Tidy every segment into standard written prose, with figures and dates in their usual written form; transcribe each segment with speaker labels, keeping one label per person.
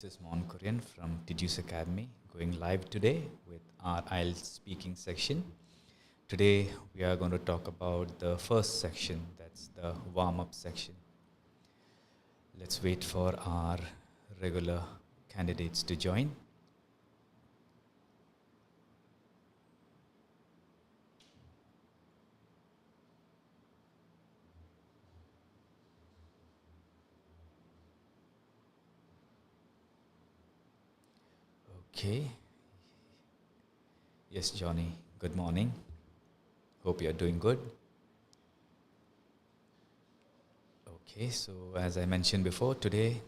Speaker 1: This is Mon Korean from Deduce Academy, going live today with our IELTS speaking section. Today we are going to talk about the first section, that's the warm-up section. Let's wait for our regular candidates to join. Okay. Yes, Johnny, good morning. Hope you're doing good. Okay, so as I mentioned before, today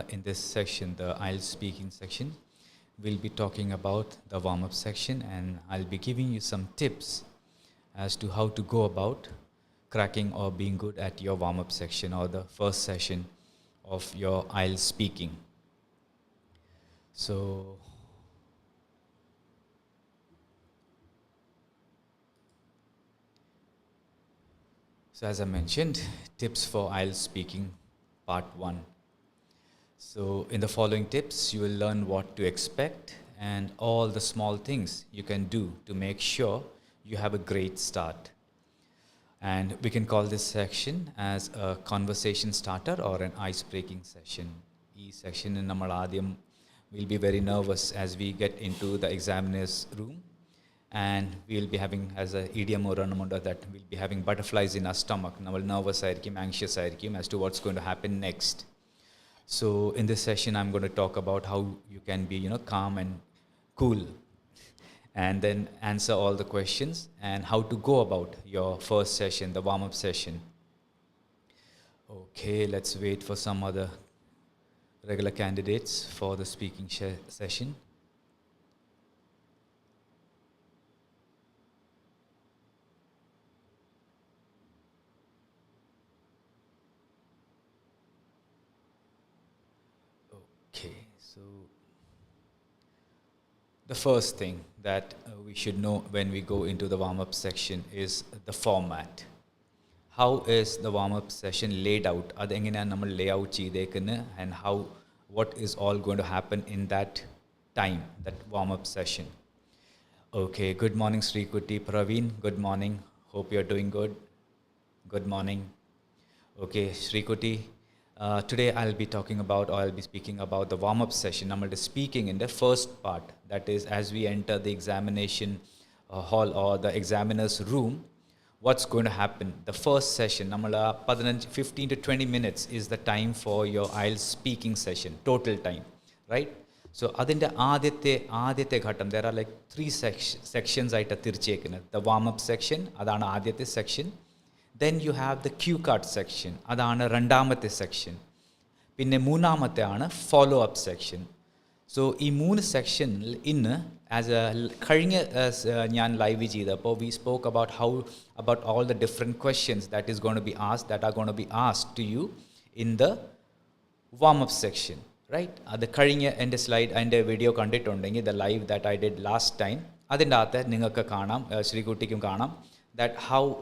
Speaker 1: in this section, the IELTS speaking section, we'll be talking about the warm-up section, and I'll be giving you some tips as to how to go about cracking or being good at your warm-up section or the first session of your IELTS speaking. So as I mentioned, tips for IELTS speaking, part 1. So in the following tips, you will learn what to expect and all the small things you can do to make sure you have a great start. And we can call this section as a conversation starter or an ice-breaking session. This section in Namal we'll be very nervous as we get into the examiner's room. And we'll be having, as a idiom or that we'll be having butterflies in our stomach. Namal nervous anxious as to what's going to happen next. So in this session, I'm going to talk about how you can be, calm and cool, and then answer all the questions and how to go about your first session, the warm-up session. Okay, let's wait for some other regular candidates for the speaking session. Okay, so the first thing that we should know when we go into the warm-up section is the format. How is the warm-up session laid out? Layout and what is all going to happen in that time, that warm-up session. Okay, good morning, Srikuti. Praveen, good morning. Hope you're doing good. Good morning. Okay, Srikuti. Today I'll be speaking about the warm-up session. I'm speaking in the first part, that is as we enter the examination hall or the examiner's room, what's going to happen. The first session, 15 to 20 minutes is the time for your IELTS speaking session, total time, right? So adinte adite ghatam, there are like 3 sections aita thirichekkunnu. The warm-up section, adana adite section. Then you have the cue card section. Adana രണ്ടാമത്തെ section. പിന്നെ മൂന്നാമത്തെ ആണ് follow up section. So ഈ 3 section ഇന്ന് as a കഴിഞ്ഞ ഞാൻ live ചെയ്തപ്പോൾ we spoke about all the different questions that is going to be asked, that are going to be asked to you in the warm up section, right? അത് കഴിഞ്ഞ എൻ്റെ slide എൻ്റെ video കണ്ടിട്ടുണ്ടെങ്കിൽ the live that I did last time, അതിൻ്റെ അകത്ത് നിങ്ങൾക്ക് കാണാം, ശ്രീകുട്ടിക്കും കാണാം, that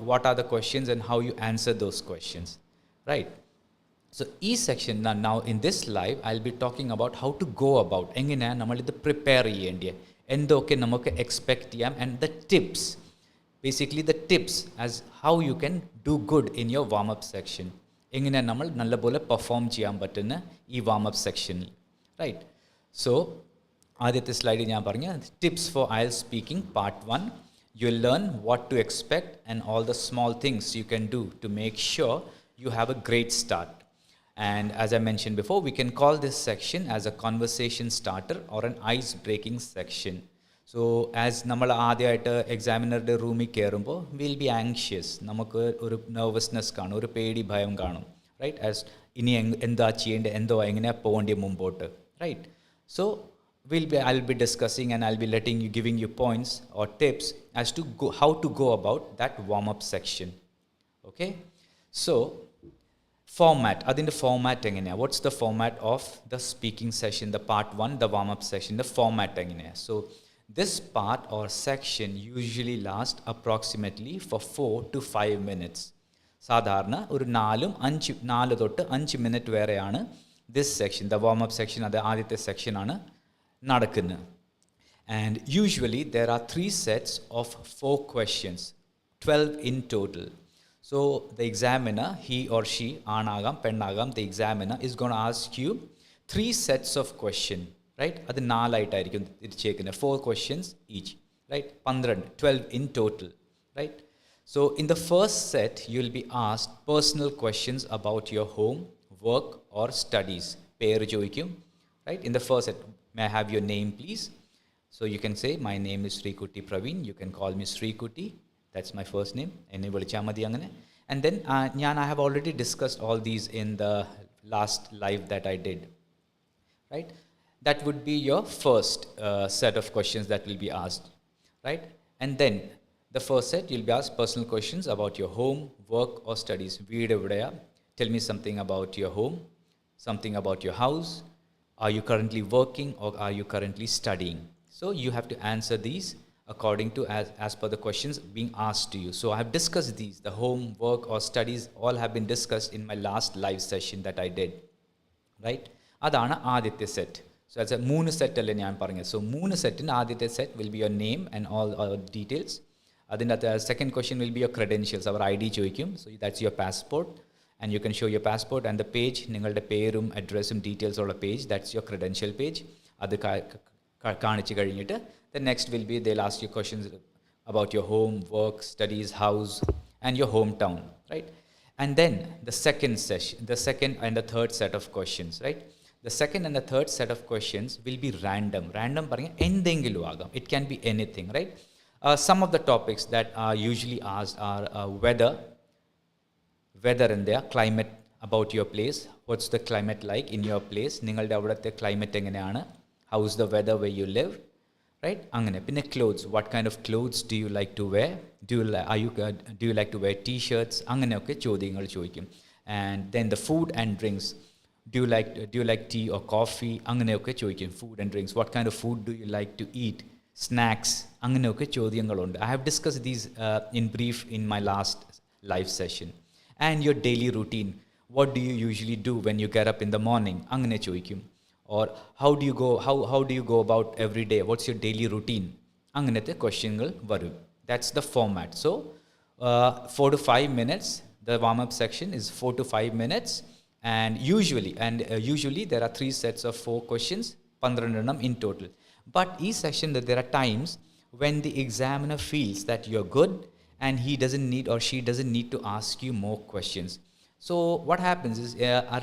Speaker 1: what are the questions and how you answer those questions, right? So each section, now in this live I'll be talking about how to go about engine namal idu prepare cheyendiye endokke namakku expect cheyam, and the tips, basically the tips as how you can do good in your warm up section, engine namal nalla pole perform cheyan pattunna ee warm up section, right? So ആദ്യത്തെ സ്ലൈഡിൽ ഞാൻ പറഞ്ഞ tips for IELTS speaking part 1. You'll learn what to expect and all the small things you can do to make sure you have a great start. And as I mentioned before, we can call this section as a conversation starter or an ice-breaking section. So as നമ്മൾ ആദ്യമായിട്ട് എക്സാമിനറുടെ റൂമിൽ കയറുമ്പോൾ we'll be anxious. നമുക്ക് ഒരു nervousness കാണും, ഒരു പേടി ഭയം കാണും, right? As ഇനി എന്താ ചെയ്യേണ്ടത്, എങ്ങനെയാ പോകേണ്ടത് മുമ്പോട്ട്, right? So I'll be discussing and I'll be giving you points or tips as to how to go about that warm-up section. Okay? So, format. Adinte format engane. What's the format of the speaking session, the part 1, the warm-up section, the format engane? So, this part or section usually lasts approximately for 4 to 5 minutes. സാധാരണ ഒരു 4 തൊട്ട് 5 minute വരെയാണ് this section, the warm-up section, അത് ആദ്യത്തെ സെക്ഷനാണ് നടക്കുന്നത്. And usually there are 3 sets of 4 questions, 12 in total. So the examiner, he or she, aanagam, pennagam, the examiner is going to ask you 3 sets of question, right? അത് 4 ആയിട്ടായിരിക്കും തിരിച്ചേക്കുന്നത്, 4 questions each, right? 12 in total, right? So in the first set, you'll be asked personal questions about your home, work or studies. പേര് ചോദിക്കും, right? In the first set, may I have your name please? So you can say, my name is Srikutti Praveen. You can call me Srikutti. That's my first name. എന്നെ വിളിച്ചാൽ മതി അങ്ങനെ. And then I have already discussed all these in the last live that I did, right? That would be your first set of questions that will be asked, right? And then the first set, you'll be asked personal questions about your home, work or studies. വീട് എവിടെയാ? Tell me something about your home, something about your house. Are you currently working or are you currently studying? So you have to answer these according to as per the questions being asked to you. So I have discussed these, the home, work or studies, all have been discussed in my last live session that I did, right? അതാണ് ആദ്യത്തെ set. So as a 3 set അല്ലേ ഞാൻ പറഞ്ഞത്. So 3 സെറ്റിന് ആദ്യത്തെ set will be your name and all details. അതിൻ്റെ second question will be your credentials, our ID ചോദിക്കും. So that's your passport and you can show your passport, and the page, നിങ്ങളുടെ പേരും അഡ്രസ്സും ഡീറ്റെയിൽസ് ഉള്ള page, that's your credential page. അത് കാണിച്ചു കഴിഞ്ഞിട്ട് the next will be, they'll ask you questions about your home, work, studies, house and your hometown, right? And then the second session, the second and the third set of questions, right? The second and the third set of questions will be random. Random പറഞ്ഞാൽ എന്തെങ്കിലും ആകാം. It can be anything, right? Some of the topics that are usually asked are weather in there, climate, about your place. What's the climate like in your place? നിങ്ങളുടെ അവിടുത്തെ climate എങ്ങനെയാണ്? How's the weather where you live? Right? അങ്ങനെ. പിന്നെ clothes. What kind of clothes do you like to wear? Do you like to wear t-shirts? അങ്ങനെയൊക്കെ ചോദ്യങ്ങൾ ചോദിക്കും. And then the food and drinks. Do you like tea or coffee? അങ്ങനെയൊക്കെ ചോദിക്കും. Food and drinks. What kind of food do you like to eat? Snacks. അങ്ങനെയൊക്കെ ചോദ്യങ്ങളുണ്ട്. I have discussed these in brief in my last live session. And your daily routine. What do you usually do when you get up in the morning? അങ്ങനെ ചോദിക്കും. Or how do you go about every day? What's your daily routine? അങ്ങനത്തെ ക്വസ്റ്റ്യനുകൾ വരും. That's the format. So 4 to 5 minutes. The warm-up section is 4 to 5 minutes. And usually there are 3 sets of 4 questions, 12 എണ്ണം in total. But each section, that there are times when the examiner feels that you're good and he doesn't need or she doesn't need to ask you more questions. So what happens is,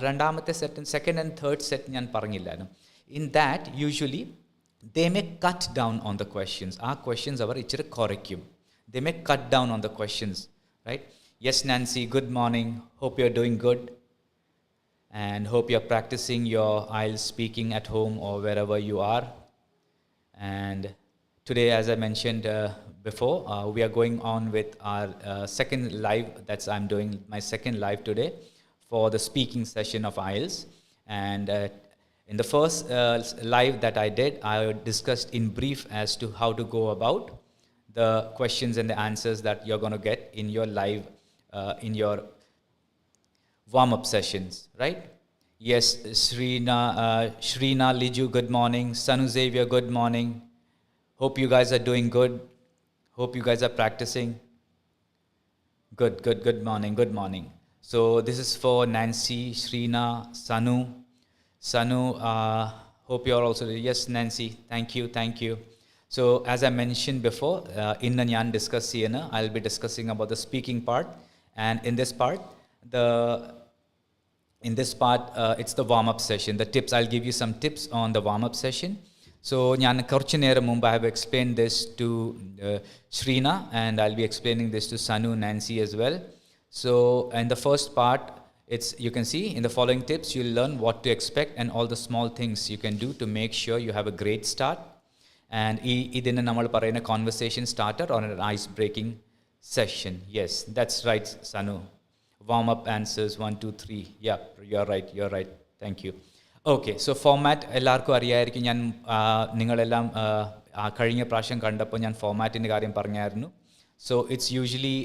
Speaker 1: രണ്ടാമത്തെ set, second and third set ഞാൻ പറഞ്ഞില്ലായിരുന്നു. In that, usually they may cut down on the questions. ആ questions അവർ ഇച്ചിരി കുറയ്ക്കും. They may cut down on the questions, right? Yes, Nancy, good morning. Hope you're doing good. And hope you're practicing your IELTS speaking at home or wherever you are. And today, as I mentioned before, we are going on with our second live. I'm doing my second live today for the speaking session of IELTS. And in the first live that I did, I discussed in brief as to how to go about the questions and the answers that you're going to get in your live, in your warm-up sessions, right? Yes, Shrina Liju, good morning. Sanu Xavier, good morning. Hope you guys are doing good. Hope you guys are practicing. Good morning. So this is for Nancy, Shrina, Sanu, hope you're also, yes, Nancy, thank you. So as I mentioned before, inna njan discuss cheyana, I'll be discussing about the speaking part, and in this part, it's the warm-up session. The tips, I'll give you some tips on the warm-up session. So ഞാൻ കുറച്ച് നേരം മുമ്പ് I have explained this to Shrina, and I'll be explaining this to Sanu, Nancy as well. So in the first part, you can see in the following tips, you'll learn what to expect and all the small things you can do to make sure you have a great start. And ഇതിനെ നമ്മൾ പറയുന്ന conversation starter or an ice-breaking session. Yes, that's right, Sanu. Warm-up answers 1, 2, 3. Yeah, you're right. Thank you. Okay, so format എല്ലാവർക്കും അറിയായിരിക്കും. ഞാൻ നിങ്ങളെല്ലാം കഴിഞ്ഞ പ്രാവശ്യം കണ്ടപ്പോൾ ഞാൻ ഫോമാറ്റിൻ്റെ കാര്യം പറഞ്ഞായിരുന്നു. So it's usually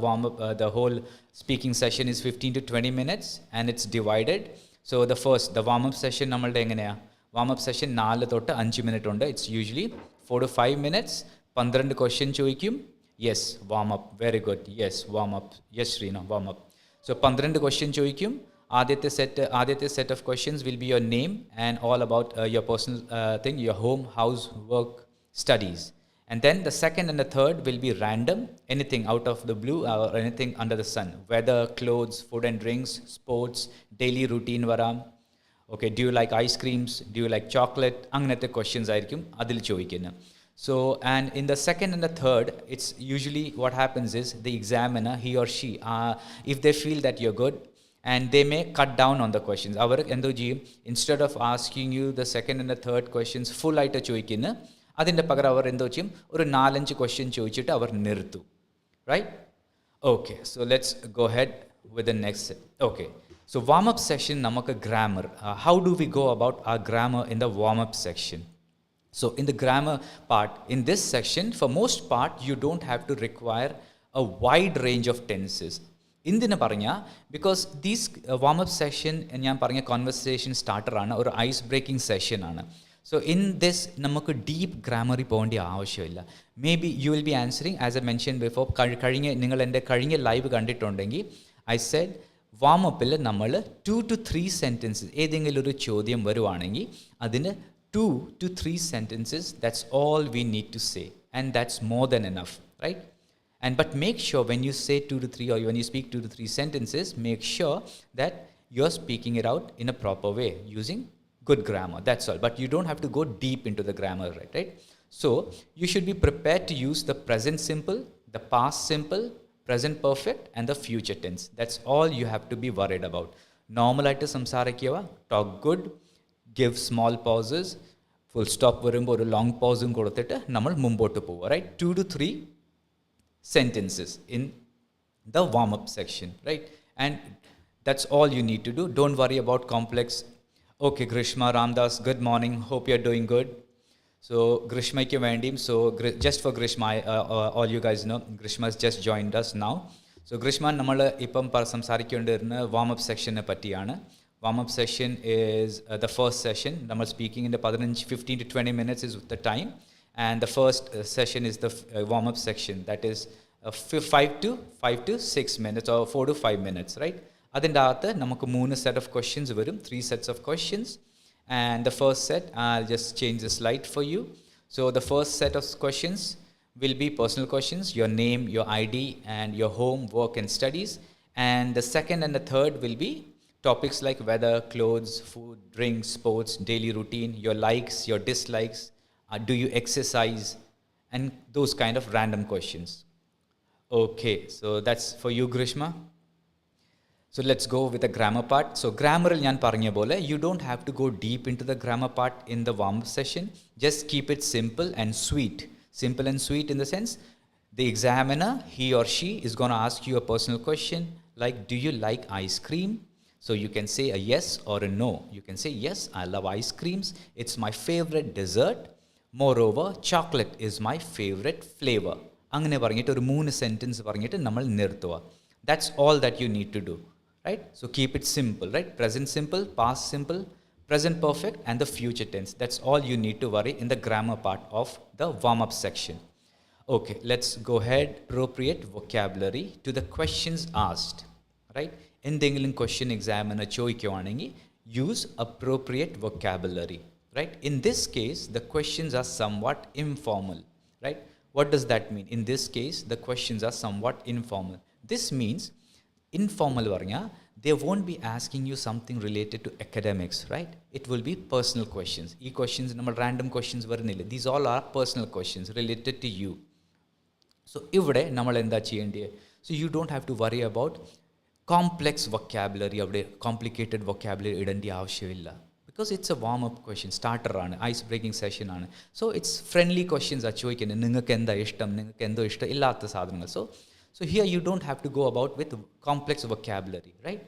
Speaker 1: warm-up, the whole speaking session is 15 to 20 minutes and it's divided. So the warm-up session നമ്മളുടെ എങ്ങനെയാണ്? വാം-അപ്പ് സെഷൻ 4 തൊട്ട് 5 മിനിറ്റ് ഉണ്ട്. It's usually 4 to 5 minutes. 12 question ചോദിക്കും. Yes warm up, very good, yes warm up, yes Sreena warm up. So 12 question ചോദിക്കും. ആദ്യത്തെ set of questions will be your name and all about your personal thing, your home, house, work, studies. And then the second and the third will be random, anything out of the blue or anything under the sun. Weather, clothes, food and drinks, sports, daily routine varam. Okay, do you like ice creams? Do you like chocolate? Anganathe questions ആയിരിക്കും അതിൽ ചോദിക്കുന്നത്. So, and in the second and the third, it's usually what happens is the examiner, he or she, if they feel that you're good, and they may cut down on the questions. അവർ എന്തോ ചെയ്യും, instead of asking you the second and the third questions full ആയിട്ട് ചോദിക്കുന്നു, അതിൻ്റെ പകരം അവർ എന്തോ ചെയ്യും, ഒരു 4-5 question ചോദിച്ചിട്ട് അവർ നിർത്തും. Right? Okay, so let's go ahead with the next. Okay, so warm-up section namakku grammar. How do we go about our grammar in the warm-up section? So in the grammar part, in this section, for most part, you don't have to require a wide range of tenses. Indina paranya, because these warm-up section ഞാൻ പറഞ്ഞ conversation starter ആണ്, ഒരു ice breaking session ആണ്. So in this നമുക്ക് deep grammar പോകേണ്ട ആവശ്യമില്ല. Maybe you will be answering, as I mentioned before, നിങ്ങൾ എൻ്റെ കഴിഞ്ഞ ലൈവ് കണ്ടിട്ടുണ്ടെങ്കിൽ I said വാം-അപ്പിൽ നമ്മൾ 2 to 3 sentences, ഏതെങ്കിലും ഒരു ചോദ്യം വരുവാണെങ്കിൽ അതിന് 2 to 3 sentences, that's all we need to say, and that's more than enough, right? But make sure when you say 2 to 3 or when you speak 2 to 3 sentences, make sure that you're speaking it out in a proper way using good grammar, that's all. But you don't have to go deep into the grammar, right? So you should be prepared to use the present simple, the past simple, present perfect and the future tense. That's all you have to be worried about. Normal ആയിട്ട് സംസാരിക്കുക, talk good, give small pauses, full stop വരുമ്പോൾ ഒരു long pause കൊടുത്തിട്ട് നമ്മൾ മുമ്പോട്ട് പോവുക, right? 2 to 3 sentences in the warm-up section, right? And that's all you need to do. Don't worry about complex. Okay, Grishma, Ramdas, good morning, hope you're doing good. So Grishmaikku vendim, so just for Grishma, all you guys know, Grishma has just joined us now. So Grishma, നമ്മൾ ഇപ്പം സംസാരിക്കേണ്ടിരുന്ന warm-up section പറ്റിയാണ്. Warm-up session is the first session. നമ്മൾ speaking in the 15 to 20 minutes is the time, and the first session is the warm-up section, that is 5 to 6 minutes or 4 to 5 minutes, right? അതിൻ്റെ അകത്ത് നമുക്ക് 3 set of questions വരും, 3 sets of questions. And the first set, I'll just change the slide for you. So the first set of questions will be personal questions, your name, your ID, and your home, work, and studies. And the second and the third will be topics like weather, clothes, food, drinks, sports, daily routine, your likes, your dislikes, do you exercise, and those kind of random questions. Okay, so that's for you, Grishma. So let's go with the grammar part. So grammar ഞാൻ പറഞ്ഞ പോലെ, you don't have to go deep into the grammar part in the warm-up session. Just keep it simple and sweet. Simple and sweet in the sense, the examiner, he or she is going to ask you a personal question like, do you like ice cream? So you can say a yes or a no. You can say, yes, I love ice creams. It's my favorite dessert. Moreover, chocolate is my favorite flavor. അങ്ങനെ പറഞ്ഞിട്ട് ഒരു 3 sentence പറഞ്ഞിട്ട് നമ്മൾ നിർത്തുക. That's all that you need to do. Right? So keep it simple, right? Present simple, past simple, present perfect, and the future tense. That's all you need to worry in the grammar part of the warm-up section. Okay, let's go ahead. Appropriate vocabulary to the questions asked, right? എന്തെങ്കിലും question examiner ചോദിക്കുവാണെങ്കിൽ use appropriate vocabulary, right? In this case, the questions are somewhat informal, right? What does that mean? In this case, the questions are somewhat informal. This means informal varnya, they won't be asking you something related to academics, right? It will be personal questions. E questions number random questions varnilla. These all are personal questions related to you. So ivide nammal endha cheyende? So you don't have to worry about complex vocabulary, complicated vocabulary idandi avashyamilla, because it's a warm-up question, starter ആണ്, ice breaking session ആണ്. So it's friendly questions are ചോദിക്കുന്നത്, നിങ്ങൾക്ക് എന്താ ഇഷ്ടം, നിങ്ങൾക്ക് എന്തോ ഇഷ്ടം ഇല്ലാത്ത സാധനങ്ങൾ. So here you don't have to go about with complex vocabulary, right?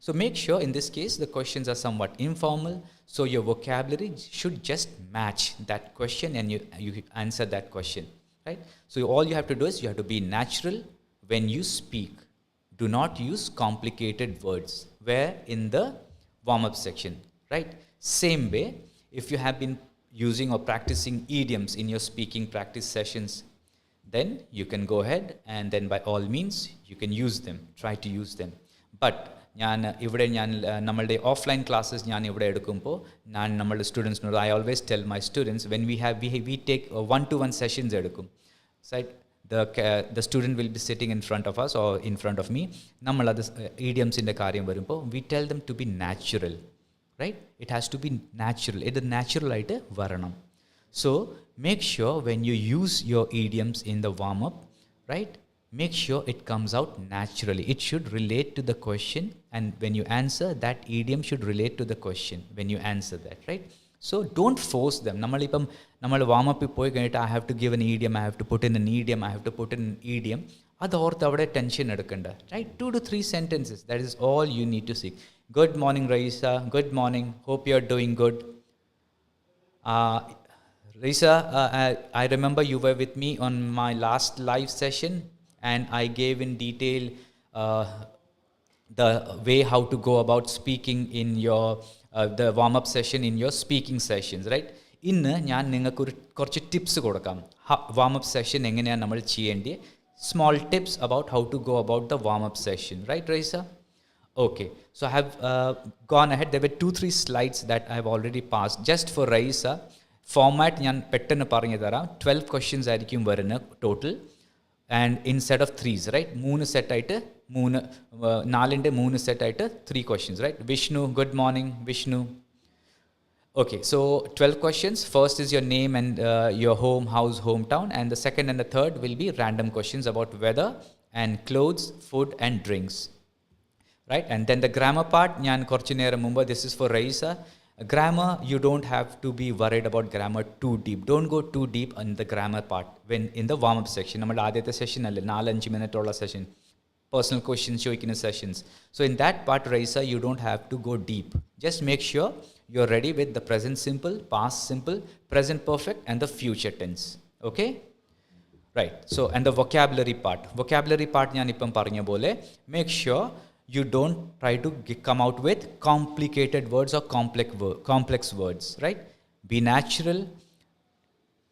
Speaker 1: So make sure in this case the questions are somewhat informal, so your vocabulary should just match that question and you answer that question, right? So all you have to do is you have to be natural when you speak. Do not use complicated words. Where in the warm-up section, right? Same way, if you have been using or practicing idioms in your speaking practice sessions, then you can go ahead and then by all means you can use them, try to use them. But നമ്മളുടെ offline classes ഞാൻ ഇവിടെ എടുക്കുമ്പോൾ ഞാൻ നമ്മളുടെ സ്റ്റുഡൻസിനോട് I always tell my students when we take 1-to-1 sessions എടുക്കും. The student will be sitting in front of us or in front of me. നമ്മളത് ഇഡിയംസിൻ്റെ കാര്യം വരുമ്പോൾ we tell them to be natural, right? It has to be natural. ഇത് natural ആയിട്ട് വരണം. So make sure when you use your idioms in the warm-up, right, make sure it comes out naturally. It should relate to the question, and when you answer, that idiom should relate to the question when you answer that, right? So don't force them. നമ്മൾ വാമപ്പിൽ പോയി കഴിഞ്ഞിട്ട് I have to give an idiom, I have to put in an idiom, I have to put in an idiom. അത് ഓർത്ത് അവിടെ tension എടുക്കണ്ട, right? 2 to 3 sentences, that is all you need to seek. Good morning, Raisa. Good morning. Hope you are doing good. Raisa, I remember you were with me on my last live session, and I gave in detail the way how to go about speaking in your the warm-up session in your speaking sessions, right? ഇന്ന് ഞാൻ നിങ്ങൾക്ക് കുറച്ച് tips കൊടുക്കാം. Warm-up session എങ്ങനെയാണ് നമ്മൾ ചെയ്യേണ്ടത്, small tips about how to go about the warm-up session, right റൈസ? Okay, so I have gone ahead. There were 2-3 slides that I have already passed. Just for Raisa, format ഞാൻ പെട്ടെന്ന് പറഞ്ഞു തരാം. 12 questions ആയിരിക്കും വരുന്നത് total, and instead of 3s, right? 3 സെറ്റായിട്ട് 3 സെറ്റായിട്ട് 3 questions, right? Vishnu, good morning, Vishnu. Okay, so 12 questions. First is your name and your home, house, hometown, and the second and the third will be random questions about weather and clothes, food and drinks, right? And then the grammar part, njan korchu neram mumba, this is for Raisa. Grammar, you don't have to be worried about grammar too deep. Don't go too deep on the grammar part when in the warm up section. Nammal adiyathe session alle 4-5 minute ulla session, personal questions choikkina sessions. So in that part, Raisa, you don't have to go deep. Just make sure you're ready with the present simple, past simple, present perfect and the future tense. Okay? Right. So, and the vocabulary part njan ippam paranja pole, make sure you don't try to come out with complicated words or complex words, right? Be natural.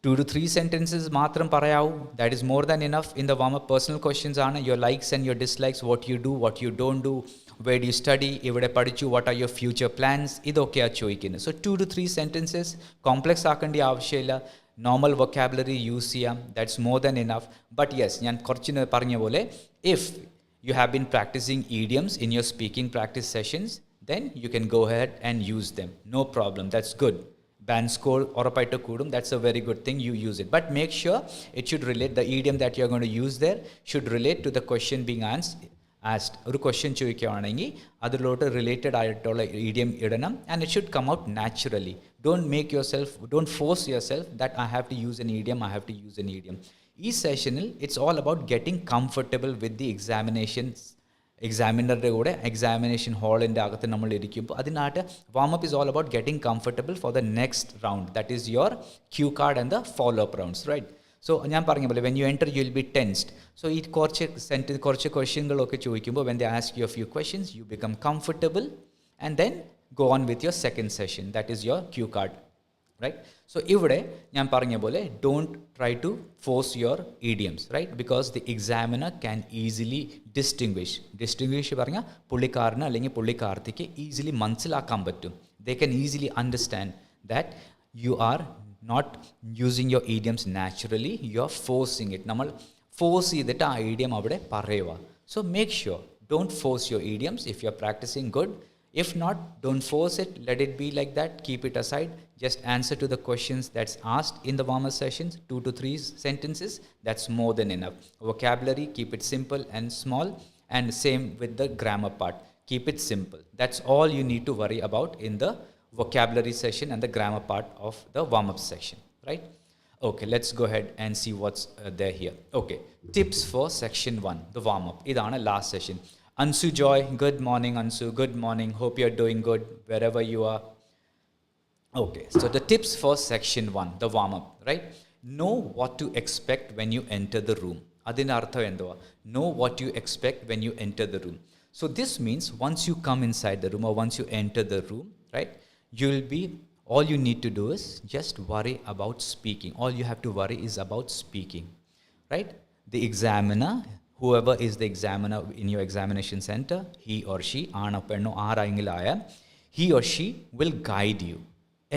Speaker 1: 2 to 3 sentences matram parayavu, that is more than enough. In the warm up, personal questions aanu your likes and your dislikes, what you do, what you don't do, where do you study, evide padichu, what are your future plans, idokkeya choikkunu. So 2 to 3 sentences, complex aakandi avashyamilla, normal vocabulary use cheyam, that's more than enough. But yes, njan korchinu paranja pole, if you have been practicing idioms in your speaking practice sessions, then you can go ahead and use them, no problem, that's good. Band score orappaittu koodum, that's a very good thing, you use it, but make sure it should relate, the idiom that you are going to use there should relate to the question being asked. Oru question choikkayanengil adilotte related aayittulla idiom idanam, and it should come out naturally. Don't force yourself that I have to use an idiom, I have to use an idiom. ഈ സെഷനിൽ it's all about getting comfortable with the എക്സാമിനറുടെ കൂടെ examination ഹാളിൻ്റെ അകത്ത് നമ്മൾ ഇരിക്കുമ്പോൾ അതിനകത്ത് warm up is all about getting comfortable for the next round, that is your cue card and the follow up rounds, right? So ഞാൻ പറഞ്ഞ പോലെ when you enter you will be tensed. So ഈ കുറച്ച് ക്വസ്റ്റ്യനുകളൊക്കെ ചോദിക്കുമ്പോൾ when they ask you a few questions you become comfortable and then go on with your second session, that is your cue card, right? So ഇവിടെ ഞാൻ പറഞ്ഞ പോലെ don't try to force your idioms, right? Because the examiner can easily distinguish പറഞ്ഞാൽ പുള്ളിക്കാരന് അല്ലെങ്കിൽ പുള്ളിക്കാർത്തിക്ക് easily മനസ്സിലാക്കാൻ പറ്റും. They can easily understand that you are not using your idioms naturally, you are forcing it. നമ്മൾ ഫോഴ്സ് ചെയ്തിട്ട് ആ idiom അവിടെ പറയുക. So make sure don't force your idioms if you are practicing good. If not, don't force it, let it be like that, keep it aside, just answer to the questions that's asked in the warm-up sessions, 2 to 3 sentences, that's more than enough. Vocabulary, keep it simple and small, and same with the grammar part, keep it simple. That's all you need to worry about in the vocabulary session and the grammar part of the warm-up section, right? Okay, let's go ahead and see what's there here. Okay, tips for section 1, the warm-up. Idana last session. Ansu Joy, good morning Ansu, good morning, hope you're doing good wherever you are. Okay, so the tips for section 1, the warm-up, right? Know what to expect when you enter the room. Adina artham enduva? Know what you expect when you enter the room. So this means once you come inside the room or once you enter the room, right, all you need to do is just worry about speaking. All you have to worry is about speaking, right? The examiner, whoever is the examiner in your examination center, he or she, he or she will guide you.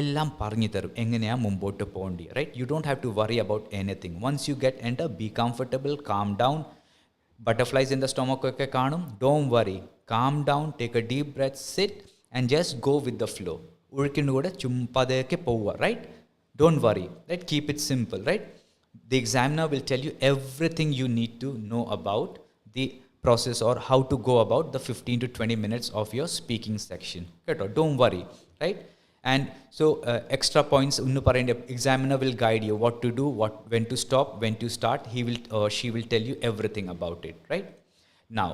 Speaker 1: എല്ലാം പറഞ്ഞു തരും എങ്ങനെയാണ് മുമ്പോട്ട് പോകേണ്ടി, right? You don't have to worry about anything. Once you get enter, be comfortable, calm down. Butterflies in the stomach ഒക്കെ കാണും. Don't worry, calm down, take a deep breath, sit and just go with the flow. ഒഴുക്കിൻ്റെ കൂടെ പതുക്കെ പോവുക, right? Don't worry, right? Keep it simple, right? The examiner will tell you everything you need to know about the process or how to go about the 15 to 20 minutes of your speaking section. Don't worry, right? And so extra points, examiner will guide you what to do, when to stop, when to start. He will or she will tell you everything about it, right? Now,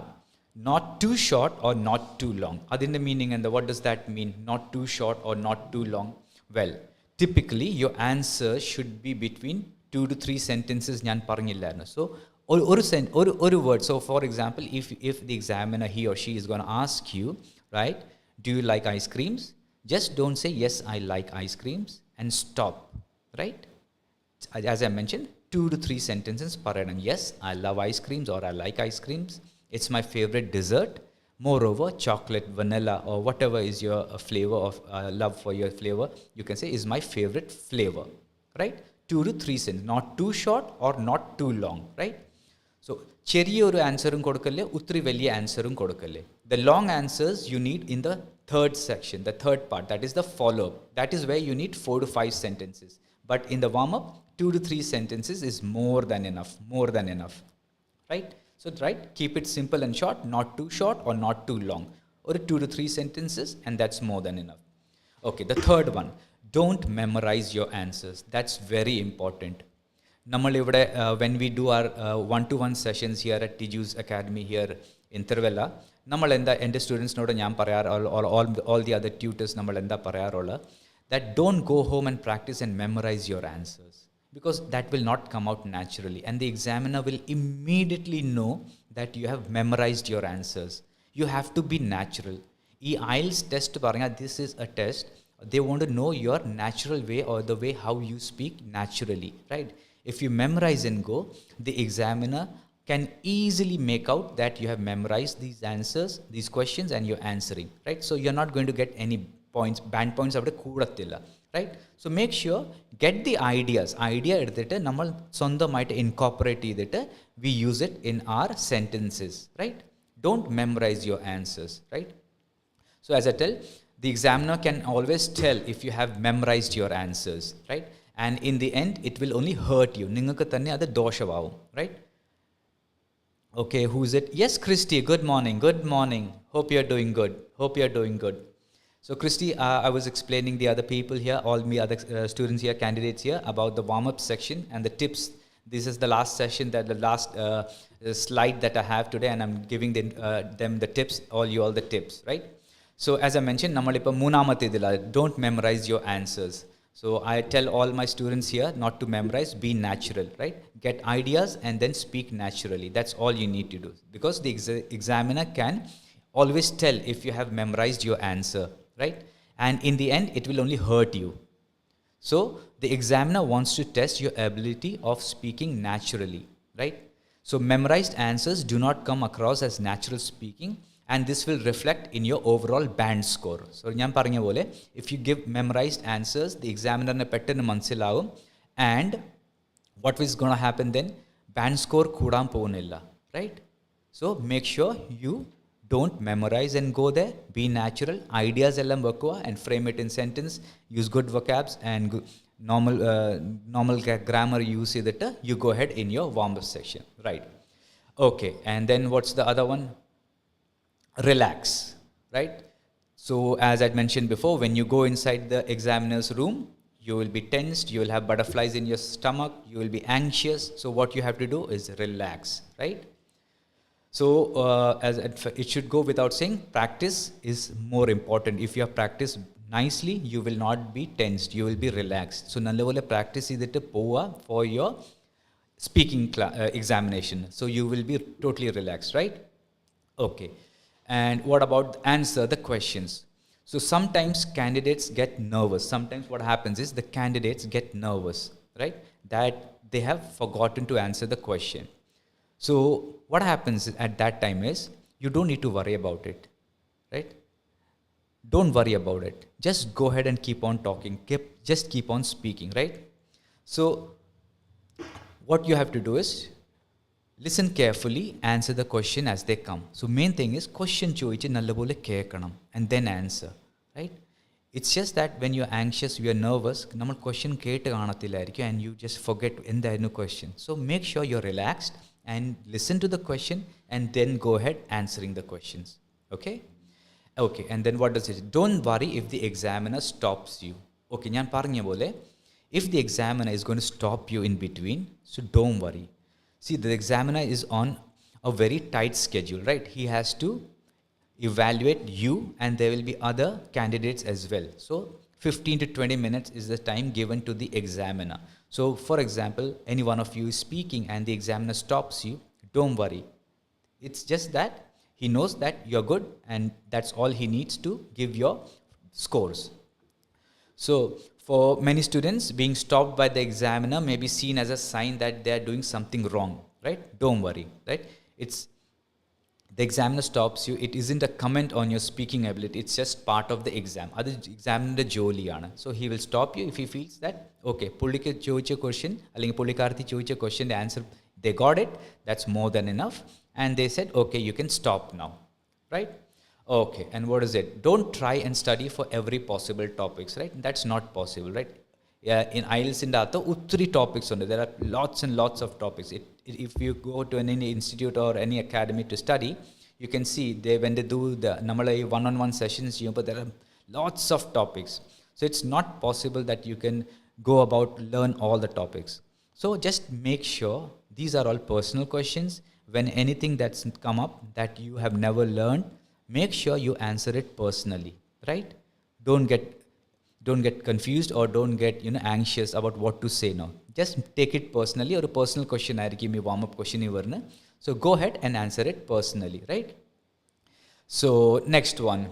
Speaker 1: not too short or not too long. Adin the meaning and what does that mean? Not too short or not too long? Well, typically your answer should be between 2 to 3 sentences. So or word. So for example, if the examiner, he or she, is going to ask you, right, do you like ice creams? Just don't say yes, I like ice creams and stop, right? As I mentioned, 2 to 3 sentences per annum. Yes, I love ice creams, or I like ice creams. It's my favorite dessert. Moreover, chocolate, vanilla, or whatever is your flavor of love for your flavor, you can say is my favorite flavor, right? 2 to 3 sentences, not too short or not too long, right? So, ചെറിയൊരു ആൻസറും കൊടുക്കല്ലേ, ഒത്തിരി വലിയ ആൻസറും കൊടുക്കല്ലേ. The long answers you need in the third section, the third part, that is the follow-up. That is where you need 4 to 5 sentences. But in the warm-up, 2 to 3 sentences is more than enough, right? So, right, keep it simple and short, not too short or not too long. Or 2 to 3 sentences, and that's more than enough. Okay, the third one, don't memorize your answers. That's very important. When we do our one-to-one sessions here at Tiju's Academy here in Tiruvalla, എൻ്റെ സ്റ്റുഡൻസിനോട് ഞാൻ പറയാറ്, all the other tutors നമ്മൾ എന്താ പറയാറുള്ള, that don't go home and practice and memorize your answers, because that will not come out naturally, and the examiner will immediately know that you have memorized your answers. You have to be natural. ഈ IELTS test പറഞ്ഞാൽ, this is a test. They want to know your natural way, or the way how you speak naturally, right? If you memorize and go, the examiner can easily make out that you have memorized these answers, these questions, and you're answering, right? So you're not going to get any points, band points avade koodathilla, right? So make sure, get the idea edutittu nammal sondamayitte incorporate cheyidittu we use it in our sentences, right? Don't memorize your answers, right? So as I tell, the examiner can always tell if you have memorized your answers, right? And in the end, it will only hurt you. Ningalku thanne adu doshavaavum, right? Okay, who's it? Yes, Christy, good morning. Hope you're doing good. So Christy, I was explaining the other people here, all me other students here, candidates here, about the warm-up section and the tips. This is the last session, the last slide that I have today, and I'm giving them the tips, all the tips, right? So as I mentioned, nammalipa moonamatidilla, don't memorize your answers. So I tell all my students here not to memorize, be natural, right? Get ideas and then speak naturally. That's all you need to do, because the examiner can always tell if you have memorized your answer, right? And in the end, it will only hurt you. So the examiner wants to test your ability of speaking naturally, right? So memorized answers do not come across as natural speaking, and this will reflect in your overall band score. So ഞാൻ പറഞ്ഞ പോലെ, if you give memorized answers, the examiner ne പെട്ടെന്ന് മനസ്സിലാവും, and what is going to happen then? Band score കൂടാൻ പോകുന്നില്ല, right? So make sure you don't memorize and go there. Be natural. Ideas ellam വെക്കുക and frame it in sentence. Use good vocabs and normal grammar use ചെയ്തിട്ട് you go ahead in your warm-up section, right? Okay, and then what's the other one? Relax, right? So as I mentioned before, when you go inside the examiner's room, you will be tensed, you will have butterflies in your stomach, you will be anxious. So what you have to do is relax, right? So as it should go without saying, practice is more important. If you have practiced nicely, you will not be tensed, you will be relaxed. So nallavole practice idittu pova for your speaking examination, so you will be totally relaxed, right? Okay. And what about answer the questions? So sometimes candidates get nervous. Sometimes what happens is the candidates get nervous, right? That they have forgotten to answer the question. So what happens at that time is you don't need to worry about it, right? Don't worry about it. Just go ahead and keep on talking. Just keep on speaking, right? So what you have to do is listen carefully, answer the question as they come. So main thing is question ചോദിച്ച് നല്ലപോലെ കേൾക്കണം and then answer, right? It's just that when you're anxious, you're nervous, നമ്മൾ question കേട്ട് കാണത്തില്ലായിരിക്കും and you just forget എന്തായിരുന്നു question. So make sure you're relaxed and listen to the question and then go ahead answering the questions. Okay? Okay, and then what does it? Don't worry if the examiner stops you. Okay, ഞാൻ പറഞ്ഞ പോലെ if the examiner is going to stop you in between, so don't worry. See, the examiner is on a very tight schedule, right? He has to evaluate you and there will be other candidates as well. So 15 to 20 minutes is the time given to the examiner. So for example, any one of you is speaking and the examiner stops you, don't worry. It's just that he knows that you're good and that's all he needs to give your scores. So for many students, being stopped by the examiner may be seen as a sign that they are doing something wrong, right? Don't worry, right? It's the examiner stops you. It isn't a comment on your speaking ability. It's just part of the exam. Adu examiner joliyana. So he will stop you if he feels that, okay, പുള്ളിക്ക് ചോദിച്ച question അല്ലെങ്കിൽ പുള്ളിക്കാരത്തി ചോദിച്ച question, the answer, they got it. That's more than enough. And they said, okay, you can stop now, right? Okay, and what is it? Don't try and study for every possible topics, right? That's not possible, right? Yeah, in IELTS in the three topics on it. There are lots and lots of topics. If you go to any institute or any academy to study, you can see when they do the one-on-one sessions, but there are lots of topics. So it's not possible that you can go about learn all the topics. So just make sure these are all personal questions. When anything that's come up that you have never learned, make sure you answer it personally, right? Don't get confused or don't get anxious about what to say now. Just take it personally, or a personal question aayirikkum ee warm up question ivarna. So go ahead and answer it personally, right? So next one,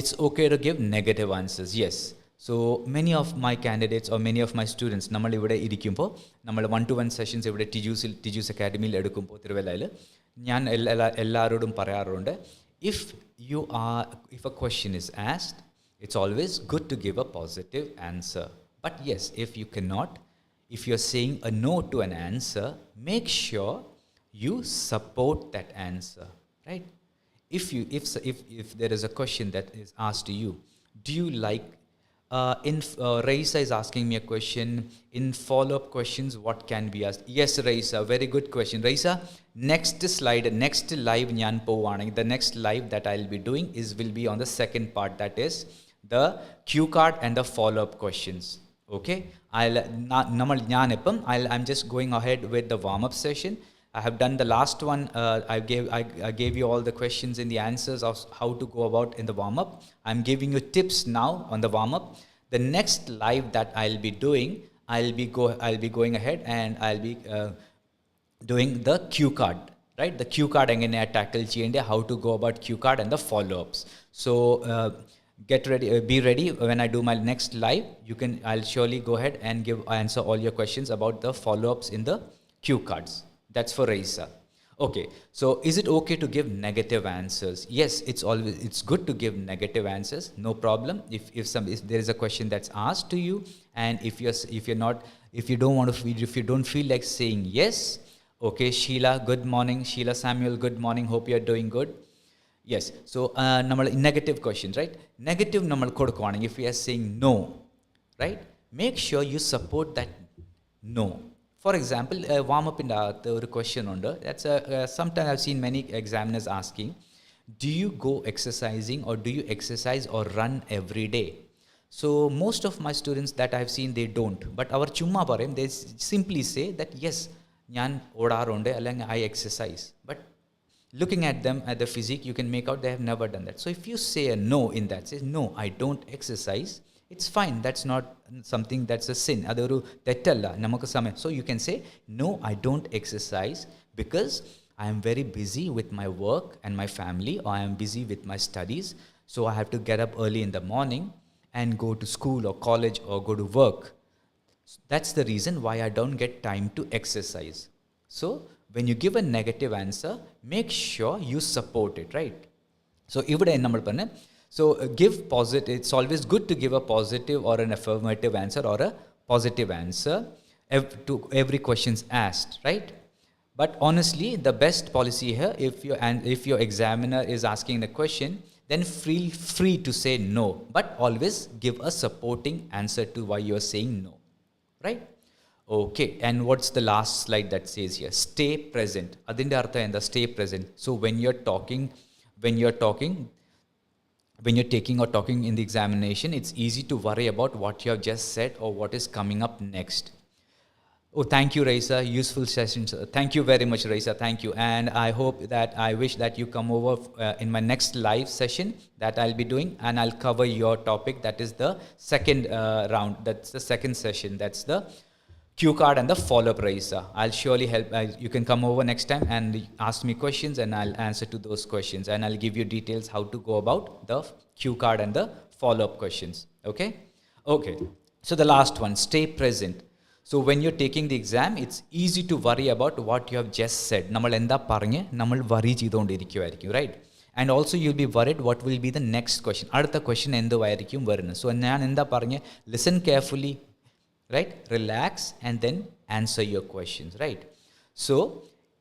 Speaker 1: it's okay to give negative answers. Yes. So many of my candidates or many of my students, നമ്മൾ ഇവിടെ ഇരിക്കുമ്പോൾ നമ്മൾ 1-to-1 sessions ഇവിടെ ടിജൂസ് അക്കാഡമിയിൽ എടുക്കുമ്പോൾ തിരുവല്ലയിൽ ഞാൻ എല്ലാവരോടും പറയാറുണ്ട്, if a question is asked, it's always good to give a positive answer. But yes, if you cannot, if you're saying a no to an answer, make sure you support that answer, right? If there is a question that is asked to you, do you like Raisa is asking me a question. In follow-up questions, what can be asked? Yes, Raisa, very good question. Raisa, next slide, next live njan povaneng. The next live that I'll be doing will be on the second part, that is the cue card and the follow-up questions. Okay, I'm just going ahead with the warm-up session. I have done the last one. I gave you all the questions and the answers of how to go about in the warm-up. I'm giving you tips now on the warm-up. The next live that I'll be doing, I'll be going ahead and I'll be doing the cue card, right? The cue card engane tackle cheyende, how to go about cue card and the follow-ups. So get ready, be ready when I do my next live. I'll surely go ahead and answer all your questions about the follow-ups in the cue cards. That's for Raisa. Okay, so is it okay to give negative answers? Yes, it's good to give negative answers. No problem. If there is a question that's asked to you, and if you don't feel like saying yes, okay, Sheila, good morning. Sheila Samuel, good morning. Hope you're doing good. Yes. So negative questions, right? Negative namal kodukvaning. If we are saying no, right? Make sure you support that no. For example, warm-up in the question under, that's sometimes I've seen many examiners asking, do you go exercising or do you exercise or run every day? So most of my students that I've seen, they don't. But our chumma parayum, they simply say that yes, njan odarunde allang I exercise. But looking at them at the physique, you can make out they have never done that. So if you say a no in that, say no, I don't exercise, it's fine. That's not something that's a sin. So you can say, no, I don't exercise because I am very busy with my work and my family, or I am busy with my studies, so I have to get up early in the morning and go to school or college or go to work. That's the reason why I don't get time to exercise. So when you give a negative answer, make sure you support it, right? So ഇവിടെ നമ്മൾ പറഞ്ഞ so give positive. It's always good to give a positive or an affirmative answer or a positive answer to every questions asked, right? But honestly, the best policy here, if your examiner is asking the question, then feel free to say no, but always give a supporting answer to why you're saying no, right? Okay, and what's the last slide that says here? Stay present. Adinte artha enda stay present. So when you're taking or talking in the examination, it's easy to worry about what you have just said or what is coming up next. Oh, thank you, Raisa. Useful sessions. Thank you very much, Raisa. Thank you. And I wish that you come over in my next live session that I'll be doing, and I'll cover your topic. That is the second round. That's the second session. That's the cue card and the follow-up, Raisa. I'll surely help. You can come over next time and ask me questions, and I'll answer to those questions. And I'll give you details how to go about the cue card and the follow-up questions. Okay? Okay. So the last one, stay present. So when you're taking the exam, it's easy to worry about what you have just said. നമ്മൾ എന്താ പറഞ്ഞ് നമ്മൾ worry ചെയ്തുകൊണ്ടിരിക്കുമായിരിക്കും, right? And also you'll be worried what will be the next question. അടുത്ത question എന്തുവായിരിക്കും വരുന്നത്. So ഞാൻ എന്താ പറഞ്ഞ് listen carefully, right? Relax and then answer your questions, right? So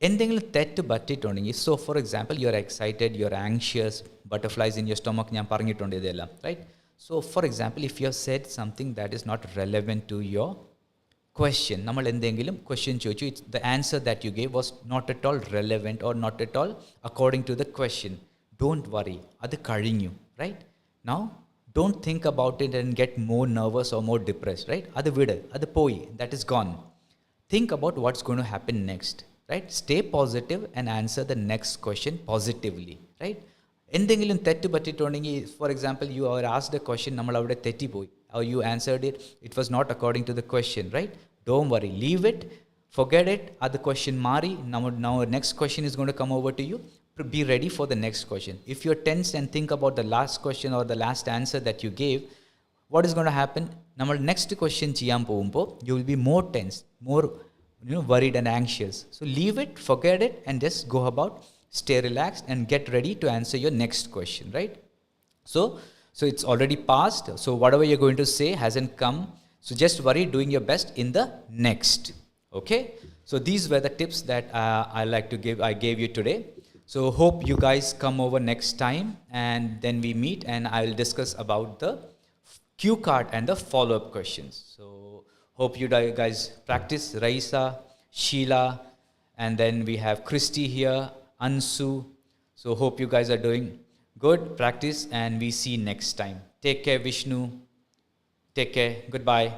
Speaker 1: എന്തെങ്കിലും തെറ്റ് പറ്റിയിട്ടുണ്ടെങ്കിൽ, so for example, you're excited, you're anxious, butterflies in your stomach, ഞാൻ പറഞ്ഞിട്ടുണ്ട് ഇതെല്ലാം, right? So for example, if you have said something that is not relevant to your question, നമ്മൾ എന്തെങ്കിലും question ചോദിച്ചു, the answer that you gave was not at all relevant or not at all according to the question, don't worry, അത് കഴിഞ്ഞു, right? Now don't think about it and get more nervous or more depressed, right? അത് വിട്, അത് പോയി, that is gone. Think about what's going to happen next, right? Stay positive and answer the next question positively, right? എന്തെങ്കിലും തെറ്റ് പറ്റിയിട്ടുണ്ടെങ്കിൽ, for example, you are asked a question, നമ്മൾ അവിടെ തെറ്റിപ്പോയി, or you answered it, it was not according to the question, right? Don't worry, leave it, forget it, other question mari, now next question is going to come over to you. Be ready for the next question. If you're tense and think about the last question or the last answer that you gave, what is going to happen? നമ്മൾ next question ചെയ്യാൻ പോകുമ്പോൾ you will be more tense, more worried and anxious. So leave it, forget it, and just go about, stay relaxed and get ready to answer your next question, right? So it's already passed. So whatever you're going to say hasn't come. So just worry, doing your best in the next. Okay? So these were the tips that I gave you today. So hope you guys come over next time and then we meet and I will discuss about the cue card and the follow-up questions. So hope you guys practice. Raisa, Sheila, and then we have Christy here, Ansu. So hope you guys are doing good. Practice and we see next time. Take care, Vishnu. Take care. Goodbye.